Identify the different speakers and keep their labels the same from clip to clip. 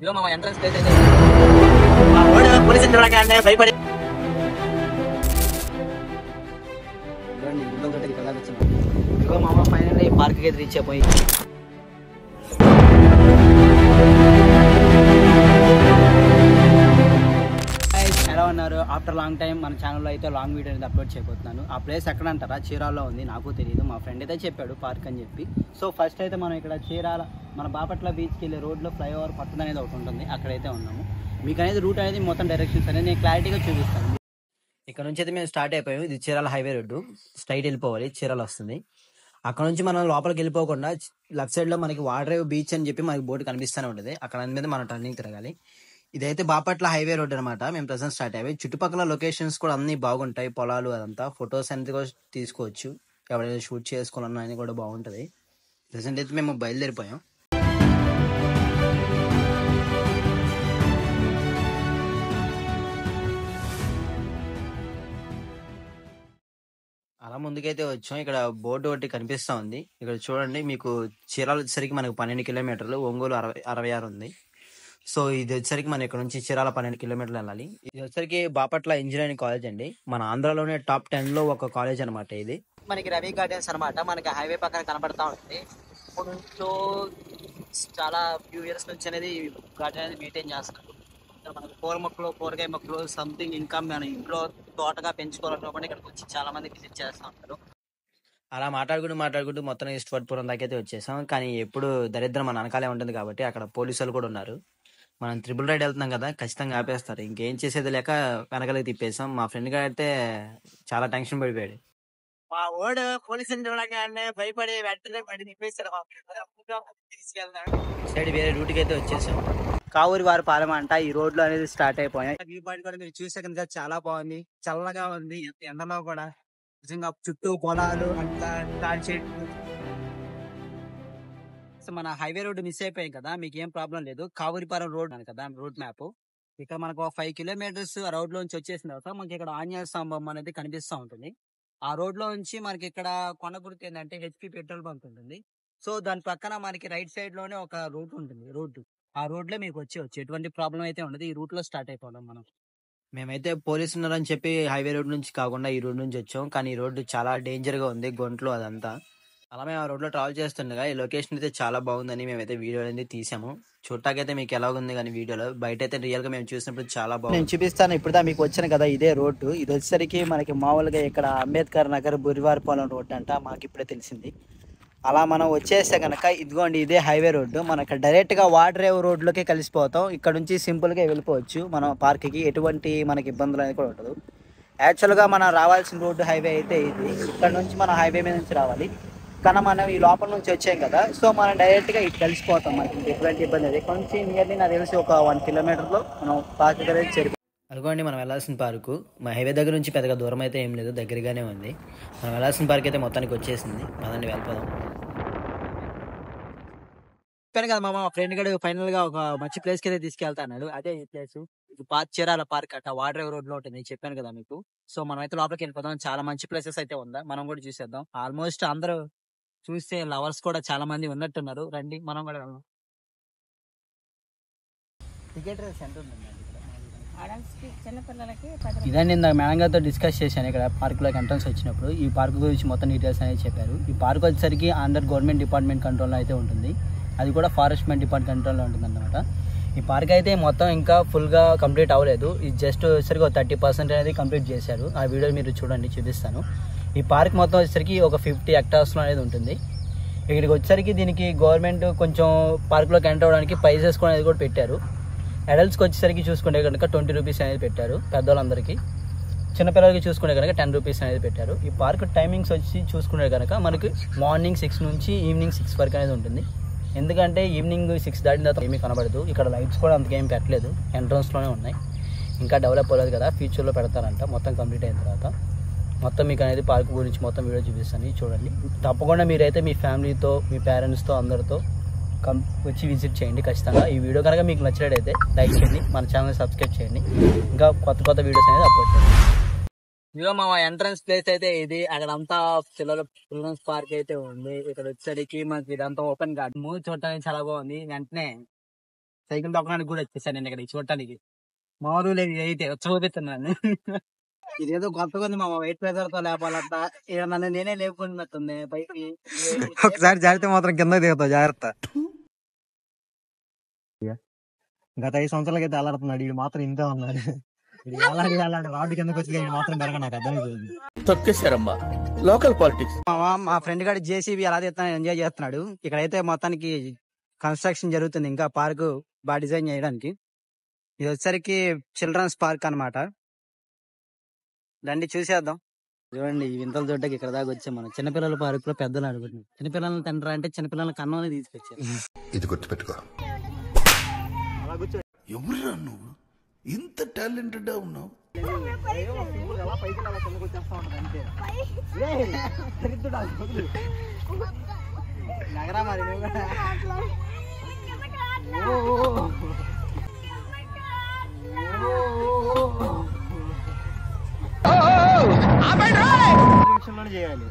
Speaker 1: ఇదిగో మా entrance place అయితే పోలీసులు చూడగానే భయపడి ఇదిగో మా అమ్మ ఫైనల్లీ పార్క్ అయితే రీచ్ అయిపోయి ఎలా ఉన్నారు? ఆఫ్టర్ లాంగ్ టైం మన ఛానల్లో అయితే లాంగ్ వీడియో అనేది అప్లోడ్ చేయబోతున్నాను. ఆ ప్లేస్ ఎక్కడ అంటారా, చీరాల్లో ఉంది. నాకు తెలియదు, మా ఫ్రెండ్ అయితే చెప్పాడు పార్క్ అని చెప్పి. సో ఫస్ట్ అయితే మనం ఇక్కడ చీరాల మన బాపట్ల బీచ్కి వెళ్ళే రోడ్లో ఫ్లైఓవర్ పక్కన అనేది ఒకటి ఉంటుంది, అక్కడైతే ఉన్నాము. మీకు అనేది రూట్ అనేది మొత్తం డైరెక్షన్స్ అనేది నేను క్లారిటీగా చూపిస్తాను. ఇక్కడ నుంచి అయితే మేము స్టార్ట్ అయిపోయాము. ఇది చీరాల హైవే రోడ్డు, స్ట్రైట్ వెళ్ళిపోవాలి, చీరాల వస్తుంది. అక్కడ నుంచి మనం లోపలికి వెళ్ళిపోకుండా లెఫ్ట్ సైడ్ లో మనకి వాటర్ బీచ్ అని చెప్పి మనకి బోర్డు కనిపిస్తూనే ఉంటుంది, అక్కడ మీద మనం టర్నింగ్ తిరగాలి. ఇదైతే బాపట్ల హైవే రోడ్ అనమాట. మేము ప్రెసెంట్ స్టార్ట్ అయ్యాయి. చుట్టుపక్కల లొకేషన్స్ కూడా అన్ని బాగుంటాయి, పొలాలు అదంతా. ఫొటోస్ అనేది కూడా తీసుకోవచ్చు, ఎవరైనా షూట్ చేసుకోవాలన్నా అని కూడా బాగుంటది. ప్రెసెంట్ అయితే మేము బయలుదేరిపోయాం. అలా ముందుకైతే వచ్చాం. ఇక్కడ బోర్డు ఒకటి కనిపిస్తా ఉంది. ఇక్కడ చూడండి, మీకు చీరాల వచ్చేసరికి మనకు 12 కిలోమీటర్లు, ఒంగోలు 66 ఉంది. సో ఇది వచ్చేసరికి మనం ఇక్కడ నుంచి చీరాల 12 కిలోమీటర్లు వెళ్ళాలి. ఇది వచ్చేసరికి బాపట్ల ఇంజనీరింగ్ కాలేజ్ అండి, మన ఆంధ్రాలోనే టాప్ 10 లో ఒక కాలేజ్ అనమాట. ఇది మనకి రవి గార్డెన్స్ అనమాట, మనకి హైవే పక్కన కనబడతా ఉంటుంది. ఇప్పుడు నుంచో చాలా ఫ్యూ ఇయర్స్ నుంచి అనేది గార్డెన్ అనేది మెయింటైన్ చేస్తారు. మనకి పూల మొక్కలు, కూరగాయ మొక్కలు, సంథింగ్ ఇంకా మన ఇంట్లో తోటగా పెంచుకోవాలనుకోకుండా ఇక్కడికి వచ్చి చాలా మంది విజిట్ చేస్తూ ఉంటారు. అలా మాట్లాడుకుంటూ మొత్తం ఈస్ట్వర్డ్పురం దాకా అయితే వచ్చేసాం. కానీ ఎప్పుడు దరిద్రం మన వెనకాలే ఉంటుంది కాబట్టి అక్కడ పోలీసులు కూడా ఉన్నారు. మనం ట్రిపుల్ రైడ్ వెళ్తున్నాం కదా, ఖచ్చితంగా ఆపేస్తారు. ఇంకేం చేసేది లేక వెనకాలకి తిప్పేసాం. మా ఫ్రెండ్ గారు అయితే చాలా టెన్షన్ పడిపోయాడు. మా ఓడు పోలీసుని చూడగానే భయపడి వెంటనే పడి తిప్పేశాడు. సైడ్ వేరే రూట్కి అయితే వచ్చేసాం. కావూరి వారి పాలెం అంట ఈ రోడ్ లో అనేది స్టార్ట్ అయిపోయాయి. వ్యూ పాయింట్ కూడా మీరు చూసే కనుక చాలా బాగుంది, చల్లగా ఉంది ఎండలో కూడా. నిజంగా చుట్టూ పొలాలు అంతా తాడి చెట్లు. మన హైవే రోడ్ మిస్ అయిపోయాయి కదా, మీకు ఏం ప్రాబ్లం లేదు. కావూరిపాలెం రోడ్ అని కదా రోడ్ మ్యాప్. ఇక్కడ మనకు 5 కిలోమీటర్స్ రోడ్ లోంచి వచ్చేసిన తర్వాత మనకి ఇక్కడ ఆంజనేయ స్తంభం అనేది కనిపిస్తూ ఉంటుంది. ఆ రోడ్ లో నుంచి మనకి ఇక్కడ కొండ గుర్తు ఏంటంటే హెచ్పి పెట్రోల్ బంక్ ఉంటుంది. సో దాని పక్కన మనకి రైట్ సైడ్ లోనే ఒక రూట్ ఉంటుంది, రోడ్డు. ఆ రోడ్ లో మీకు వచ్చి ఎటువంటి ప్రాబ్లం అయితే ఉండదు. ఈ రూట్ లో స్టార్ట్ అయిపోవడం మనం. మేమైతే పోలీసులు ఉన్నారని చెప్పి హైవే రోడ్ నుంచి కాకుండా ఈ రోడ్ నుంచి వచ్చాం. కానీ ఈ రోడ్డు చాలా డేంజర్ గా ఉంది, గొంట్లు అదంతా. అలా మేము ఆ రోడ్ లో ట్రావెల్ చేస్తుండగా ఈ లొకేషన్ అయితే చాలా బాగుందని మేమైతే వీడియో అనేది తీసాము. చూడటాకైతే మీకు ఎలా ఉంది కానీ వీడియోలో, బయట అయితే రియల్ గా మేము చూసినప్పుడు చాలా బాగుంది. నేను చూపిస్తాను. ఇప్పుడు మీకు వచ్చాను కదా, ఇదే రోడ్డు. ఇది వచ్చేసరికి మనకి మామూలుగా ఇక్కడ అంబేద్కర్ నగర్ బురివారిపాలెం రోడ్ అంట, మాకు ఇప్పుడే తెలిసింది. అలా మనం వచ్చేస్తే కనుక ఇదిగోండి, ఇదే హైవే రోడ్డు. మనకి డైరెక్ట్ గా వాటర్ రోడ్లోకి కలిసిపోతాం. ఇక్కడ నుంచి సింపుల్ గా వెళ్ళిపోవచ్చు మనం పార్క్ కి, ఎటువంటి మనకి ఇబ్బందులు అనేది కూడా ఉండదు. యాక్చువల్ గా మనం రావాల్సిన రోడ్డు హైవే అయితే ఇది. ఇక్కడ నుంచి మనం హైవే మీద నుంచి రావాలి, కానీ మనం ఈ లోపల నుంచి వచ్చాం కదా, సో మనం డైరెక్ట్ గా ఇటు కలిసిపోతాం. మనకి ఎటువంటి ఇబ్బంది లేదు. ఇక్కడ నుంచి నియర్లీ నాకు తెలిసి ఒక 1 కిలోమీటర్ లో మనం పార్క్ దగ్గర చేరుకుంటాం. అనుకోండి, మనం వెళ్ళాల్సిన పార్కు మా హైవే దగ్గర నుంచి పెద్దగా దూరం అయితే ఏం లేదు, దగ్గరగానే ఉంది. మనం వెళ్ళాల్సిన పార్క్ అయితే మొత్తానికి వచ్చేసింది. పదండి వెళ్ళిపోదాం. చెప్పాను కదా మా ఫ్రెండ్ గడు ఫైనల్ గా ఒక మంచి ప్లేస్ కి అయితే తీసుకెళ్తా అన్నాడు. అదే ఈ ప్లేస్, పార్క్ చీరాల పార్క్ అట్ట వాటర్ రోడ్ లో ఉంటుంది, చెప్పాను కదా మీకు. సో మనం అయితే లోపలికి వెళ్ళిపోదాం. చాలా మంచి ప్లేసెస్ అయితే ఉందా, మనం కూడా చూసేద్దాం. ఆల్మోస్ట్ అందరూ చూస్తే లవర్స్ కూడా చాలా మంది ఉన్నట్టున్నారు. రండి మనం కూడా వెళ్దాం. టికెట్ రేట్స్ ఎంత ఉందండి ఇదండి? ఇందాక మేడం గారితో డిస్కస్ చేశాను ఇక్కడ పార్క్ లోకి ఎంట్రన్స్ వచ్చినప్పుడు. ఈ పార్క్ గురించి మొత్తం డీటెయిల్స్ అనేది చెప్పారు. ఈ పార్క్ వచ్చేసరికి అండర్ గవర్నమెంట్ డిపార్ట్మెంట్ కంట్రోల్లో అయితే ఉంటుంది, అది కూడా ఫారెస్ట్మెంట్ డిపార్ట్మెంట్ కంట్రోల్లో ఉంటుంది అన్నమాట. ఈ పార్క్ అయితే మొత్తం ఇంకా ఫుల్గా కంప్లీట్ అవ్వలేదు. ఇది జస్ట్ వచ్చేసరికి ఒక 30% అనేది కంప్లీట్ చేశారు. ఆ వీడియో మీరు చూడండి, చూపిస్తాను. ఈ పార్క్ మొత్తం వచ్చేసరికి ఒక 50 hectares అనేది ఉంటుంది. ఇక్కడికి వచ్చేసరికి దీనికి గవర్నమెంట్ కొంచెం పార్క్లోకి ఎంటర్ అవ్వడానికి ప్రైజెస్ కూడా అనేది కూడా పెట్టారు. అడల్ట్స్కి వచ్చేసరికి చూసుకుంటే కనుక 20 రూపీస్ అనేది పెట్టారు పెద్దవాళ్ళందరికీ. చిన్నపిల్లలకి చూసుకుంటే కనుక 10 రూపీస్ అనేది పెట్టారు. ఈ పార్క్ టైమింగ్స్ వచ్చి చూసుకుంటే కనుక మనకి మార్నింగ్ 6 నుంచి ఈవినింగ్ 6 వరకు అనేది ఉంటుంది. ఎందుకంటే ఈవినింగ్ 6 దాటిన తర్వాత ఏమీ కనబడదు. ఇక్కడ లైట్స్ కూడా అంతకేం పెట్టలేదు, ఎంట్రన్స్లోనే ఉన్నాయి. ఇంకా డెవలప్ అవ్వలేదు కదా, ఫ్యూచర్లో పెడతారంట మొత్తం కంప్లీట్ అయిన తర్వాత. మొత్తం మీకు అనేది పార్క్ గురించి మొత్తం వీడియో చూపిస్తాను, చూడండి. తప్పకుండా మీరైతే మీ ఫ్యామిలీతో, మీ పేరెంట్స్తో అందరితో వచ్చి విజిట్ చేయండి ఖచ్చితంగా. ఈ వీడియో కనుక మీకు నచ్చినట్టయితే లైక్ చేయండి, మన ఛానల్ సబ్స్క్రైబ్ చేయండి, ఇంకా కొత్త వీడియోస్ అనేది అప్లోడ్ చేయండి. ఇదిగో మా ఎంట్రన్స్ ప్లేస్ అయితే ఇది. అక్కడంతా చిల్డ్రన్స్ పార్క్ అయితే ఉంది. ఇక్కడ వచ్చేసరికి మనకి ఇదంతా ఓపెన్ గార్డెన్, చూడటానికి చాలా బాగుంది. వెంటనే సైకిల్ తొక్కడానికి కూడా వచ్చేసాను నేను ఇక్కడ చూడటానికి. మామూలు లేదు అయితే చూపిస్తున్నాను. ఇదేదో కొత్తగా ఉంది మామ, వెయిట్ ప్రెజర్ తో లేపాలంట. ఇక నన్ను నేనే లేపుకున్నట్టుంది పైకి.
Speaker 2: ఒకసారి జారితే మాత్రం కింద దిగుతావు, జాగ్రత్త. గత 5 సంవత్సరాలకి అయితే అల్లాడుతున్నాడు, వీడు మాత్రం ఇంతే ఉన్నాడు. అలాంటి రాడ్డు కిందకి వచ్చి వీడు మాత్రం పెరగ, నాకు అర్థమైపోయింది.
Speaker 3: తొక్కేశారమ్మా లోకల్ పాలిటిక్స్.
Speaker 1: మా ఫ్రెండ్ గారి జేసీబీ ఎలా తీస్తాను ఎంజాయ్ చేస్తున్నాడు. ఇక్కడైతే మొత్తానికి కన్స్ట్రక్షన్ జరుగుతుంది, ఇంకా పార్క్ బాగా డిజైన్ చేయడానికి. ఇది వచ్చేసరికి చిల్డ్రన్స్ పార్క్ అన్నమాట. రండి చూసేద్దాం. చూడండి ఈ వింతల చోటకి ఇక్కడ దాకా వచ్చాం మనం. చిన్నపిల్లల పార్క్ లో పెద్దలు ఆడుకుంటున్నాం. చిన్నపిల్లలను తండ్రి అంటే చిన్నపిల్లల కన్నం తీసుకొచ్చారు.
Speaker 4: ఇది గుర్తుపెట్టుకో.
Speaker 3: ఎవరురా నువ్వు, ఇంత టాలెంటెడ్ ఉన్నావు?
Speaker 1: నగరా మరి
Speaker 2: చేయాలి.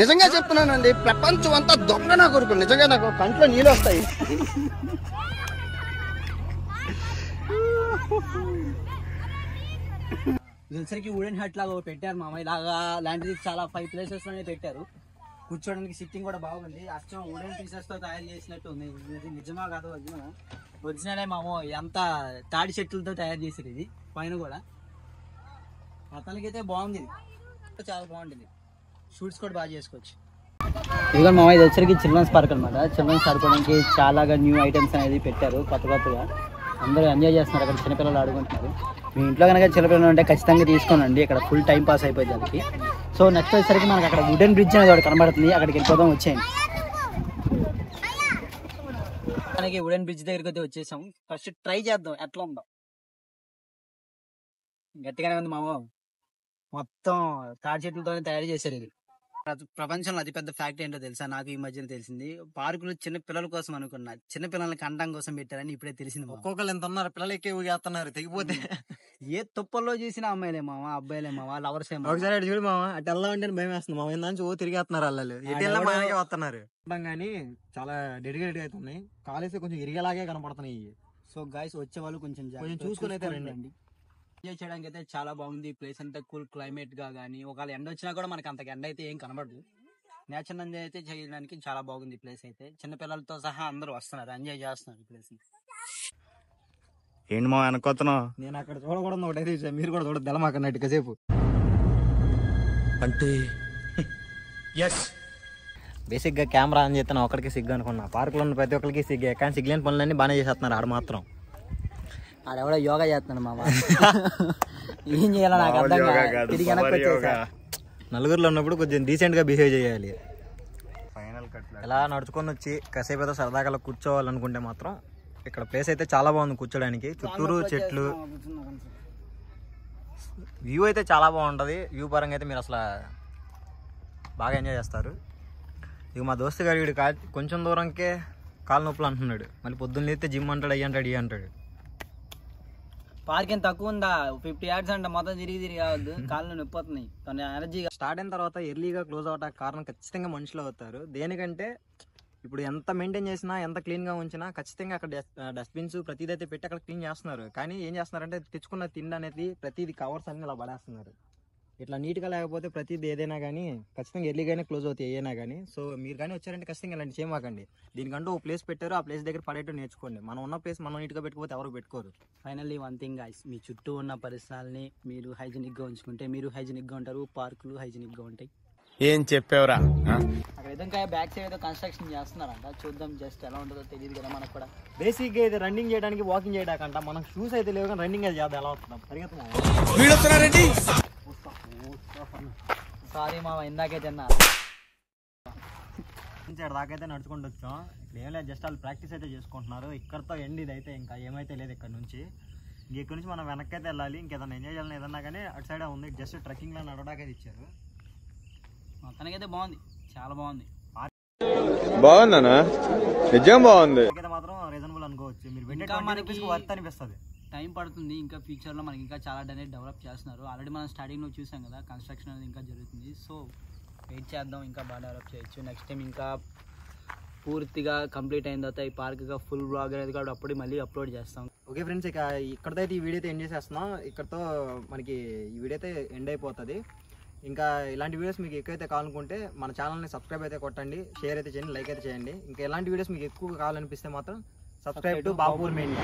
Speaker 1: నిజంగా చెప్తున్నానండి, ప్రపంచం అంతా దొంగ నా కొడుకు. నిజంగా నాకు కంట్లో నీళ్ళు వస్తాయి. వచ్చరికి వుడెన్ హట్ లాగా పెట్టారు మామ. ఇలాగా లాంటిది చాలా 5 ప్లేసెస్ లోనే పెట్టారు. కూర్చోడానికి సిట్టింగ్ కూడా బాగుంది. అచ్చం వుడెన్ పీసెస్ తో తయారు చేసినట్టు ఉంది. ఇది నిజమా కాదు ఒరిజినలే మామో. ఎంత తాడి చెట్లతో తయారు చేశారు ఇది. పైన కూడా అతనికైతే బాగుంది, చాలా బాగుంటుంది. షూట్స్ కూడా బాగా చేసుకోవచ్చు. ఇదిగో మామ, ఇది వచ్చరికి చిల్డ్రన్స్ పార్క్ అనమాట. చిల్డ్రన్స్ ఆడుకోవడానికి చాలా న్యూ ఐటమ్స్ అనేది పెట్టారు కొత్తగా. అందరూ ఎంజాయ్ చేస్తున్నారు, అక్కడ చిన్నపిల్లలు ఆడుకుంటున్నారు. మీ ఇంట్లో కనుక చిన్నపిల్లలు ఉంటే ఖచ్చితంగా తీసుకోనండి, ఇక్కడ ఫుల్ టైం పాస్ అయిపోయింది దానికి. సో నెక్స్ట్ వచ్చేసరికి మనకి అక్కడ వుడెన్ బ్రిడ్జ్ అనేది ఒకటి కనబడుతుంది, అక్కడికి వెళ్ళిపోదాం. వచ్చేయండి. మనకి వుడెన్ బ్రిడ్జ్ దగ్గరికి అయితే వచ్చేసాం. ఫస్ట్ ట్రై చేద్దాం ఎట్లా ఉందో. గట్టిగానే ఉంది మామ. మొత్తం తాడి చెట్లతోనే తయారు చేశారు ఇది. ప్రపంచంలో అతిపెద్ద ఫ్యాక్ట్ ఏంటో తెలుసా? నాకు ఈ మధ్యన తెలిసింది. పార్కులు చిన్న పిల్లల కోసం అనుకున్నా, చిన్న పిల్లల్ని కండం కోసం పెట్టారని ఇప్పుడే తెలిసింది.
Speaker 2: ఒక్కొక్కరు ఎంత ఉన్నారు, పిల్లలు ఎక్కువ చేస్తున్నారు తెగిపోతే.
Speaker 1: ఏ తుప్పల్లో చూసిన అమ్మాయిలే మామ, అబ్బాయిలే మామ, లవర్స్ ఏమో.
Speaker 2: ఒకసారి అటు చూడు మామ, అటు వెళ్ళామంటే భయం వేస్తుంది మామ. ఏందని ఓ తిరిగేస్తున్నారు వాళ్ళు, ఎటు వెళ్ళా మనకే వస్తున్నారు. కానీ చాలా డెడికేటెడ్ అవుతున్నాయి. కాలేజ్ కొంచెం ఇరిగేలాగే కనపడుతున్నాయి.
Speaker 1: సో గాయస్, వచ్చే వాళ్ళు కొంచెం
Speaker 2: చూసుకుని అయితే రండి.
Speaker 1: ఎంజాయ్ చేయడానికి అయితే చాలా బాగుంది. ప్లేస్ అంతా కూల్ క్లైమేట్ గా గానీ, ఒకవేళ ఎండ వచ్చినా కూడా మనకి అంత ఎండ అయితే ఏం కనబడదు. నేచర్ ఎంజాయ్ అయితే చేయడానికి చాలా బాగుంది ప్లేస్ అయితే. చిన్నపిల్లలతో సహా అందరూ వస్తున్నారు, ఎంజాయ్ చేస్తున్నారు ఈ ప్లేస్ ని.
Speaker 2: ఏంటి మా వెనకొస్తున్నావు? నేను అక్కడ చూడకూడదు ఒకటైతే చూసా, మీరు కూడా చూడద్దు తెలమాకన్నట్టు కాసేపు.
Speaker 3: అంటే
Speaker 2: బేసిక్ గా కెమెరా ఆన్ చేస్తాను ఒకరికి సిగ్గు అనుకున్నా. పార్క్ లో ఉన్న ప్రతి ఒక్కరికి సిగ్గే, కానీ సిగ్గులేని పనులన్నీ బాగానే చేస్తున్నారు ఆడ మాత్రం.
Speaker 1: ఆడెవడో యోగా చేస్తున్నాడు మామ. ఏం చేయాలో నాకు అర్థం కాదు. తిరిగి వెనక్కి వచ్చేసా.
Speaker 2: నలుగురిలో ఉన్నప్పుడు కొంచెం డీసెంట్ గా బిహేవ్ చేయాలి. ఇలా నడుచుకొని వచ్చి కాసేపు ఏదో సరదాగా కూర్చోవాలనుకుంటే మాత్రం ఇక్కడ ప్లేస్ అయితే చాలా బాగుంది కూర్చోడానికి. చుట్టూరు చెట్లు, వ్యూ అయితే చాలా బాగుంటుంది. వ్యూ పరంగా అయితే మీరు అసలు బాగా ఎంజాయ్ చేస్తారు. ఇక మా దోస్తు గారు వీడు కొంచెం దూరంకే కాలు నొప్పులు అంటున్నాడు. మళ్ళీ పొద్దున్న లేస్తే జిమ్ అంటాడు, అయ్యి అంటాడు, ఇవి అంటాడు.
Speaker 1: పార్కింగ్ తక్కువ ఉందా, 50 yards అంట. మొత్తం తిరిగి కావద్దు, కాళ్ళు నొప్పిపోతున్నాయి. ఎనర్జీగా
Speaker 2: స్టార్ట్ అయిన తర్వాత ఎర్లీగా క్లోజ్ అవడానికి కారణం ఖచ్చితంగా మనుషులు అవుతారు. దేనికంటే ఇప్పుడు ఎంత మెయింటైన్ చేసినా, ఎంత క్లీన్గా ఉంచినా ఖచ్చితంగా అక్కడ డస్ట్బిన్స్ ప్రతిదైతే పెట్టి అక్కడ క్లీన్ చేస్తున్నారు. కానీ ఏం చేస్తున్నారంటే తెచ్చుకున్న తిండి అనేది ప్రతిదీ కవర్స్ అన్ని ఇలా పడేస్తున్నారు. ఇట్లా నీట్గా లేకపోతే ప్రతిదీ ఏదైనా కానీ ఖచ్చితంగా ఎర్లీగానే క్లోజ్ అవుతాయి ఏదైనా కానీ. సో మీరు కానీ వచ్చారంటే ఖచ్చితంగా ఇలాంటి చేయమాకండి. దీనికంటూ ఒక ప్లేస్ పెట్టారు, ఆ ప్లేస్ దగ్గర పడేట్టు నేర్చుకోండి. మనం ఉన్న ప్లేస్ మనం నీట్గా పెట్టుకోతే ఎవరు పెట్టుకోరు.
Speaker 1: ఫైనల్లీ వన్ థింగ్ గైస్, మీ చుట్టూ ఉన్న పరిసరాలని మీరు హైజీనిక్ గా ఉంచుకుంటే మీరు హైజీనిక్ గా ఉంటారు, పార్కులు హైజీనిక్ గా ఉంటాయి.
Speaker 3: ఏం చెప్పావురా?
Speaker 1: అక్కడ విధంగా బ్యాక్ సైడ్ ఏదో కన్స్ట్రక్షన్ చేస్తున్నారంట. చూద్దాం, జస్ట్ ఎలా ఉంటుందో తెలియదు కదా మనకు కూడా.
Speaker 2: బేసిక్గా అయితే రన్నింగ్ చేయడానికి, వాకింగ్ చేయడానికంట. మనం షూస్ అయితే లేవు కానీ రన్నింగ్ అయితే చేద్దాం. ఎలా వస్తున్నాం పరిగెత్తున్నాం.
Speaker 1: సారీ మామ, ఇందాకే తిన్నా.
Speaker 2: దాకైతే నడుచుకుంటూ వచ్చాం. ఇక్కడ ఏం లేదు, జస్ట్ వాళ్ళు ప్రాక్టీస్ అయితే చేసుకుంటున్నారు. ఇక్కడతో ఎండ్ ఇది అయితే, ఇంకా ఏమైతే లేదు ఇక్కడ నుంచి. ఇక్కడ నుంచి మనం వెనక్కి అయితే వెళ్ళాలి. ఇంకేదైనా ఎంజాయ్ చేయాలని ఏదన్నా కానీ అటు సైడ్ ఉంది. జస్ట్ ట్రెక్కింగ్ లో నడవడానికి ఇచ్చారు.
Speaker 1: మొత్తానికైతే బాగుంది, చాలా బాగుంది.
Speaker 5: బాగుందనా? నిజం బాగుంది.
Speaker 2: మాత్రం రీజనబుల్ అనుకోవచ్చు. మీరు పెట్టే వర్త్ అనిపిస్తుంది.
Speaker 1: టైం పడుతుంది. ఇంకా ఫ్యూచర్లో మనకి ఇంకా చాలా అనేది డెవలప్ చేస్తున్నారు. ఆల్రెడీ మనం స్టార్టింగ్లో చూసాం కదా, కన్స్ట్రక్షన్ అనేది ఇంకా జరుగుతుంది. సో వెయిట్ చేద్దాం, ఇంకా బాగా డెవలప్ చేయొచ్చు. నెక్స్ట్ టైం ఇంకా పూర్తిగా కంప్లీట్ అయిన తర్వాత ఈ పార్క్గా ఫుల్ బ్లాగ్ అనేది కూడా అప్పుడు మళ్ళీ అప్లోడ్ చేస్తాం.
Speaker 2: ఓకే ఫ్రెండ్స్, ఇక ఇక్కడతో అయితే ఈ వీడియో అయితే ఎండ్ చేసేస్తున్నాం. ఇక్కడతో మనకి ఈ వీడియో అయితే ఎండ్ అయిపోతుంది. ఇంకా ఇలాంటి వీడియోస్ మీకు ఎక్కువైతే కావాలనుకుంటే మన ఛానల్ని సబ్స్క్రైబ్ అయితే కొట్టండి, షేర్ అయితే చేయండి, లైక్ అయితే చేయండి. ఇంకా ఇలాంటి వీడియోస్ మీకు ఎక్కువ కావాలనిపిస్తే మాత్రం సబ్స్క్రైబ్ టు బాబూర్ మెయిన్.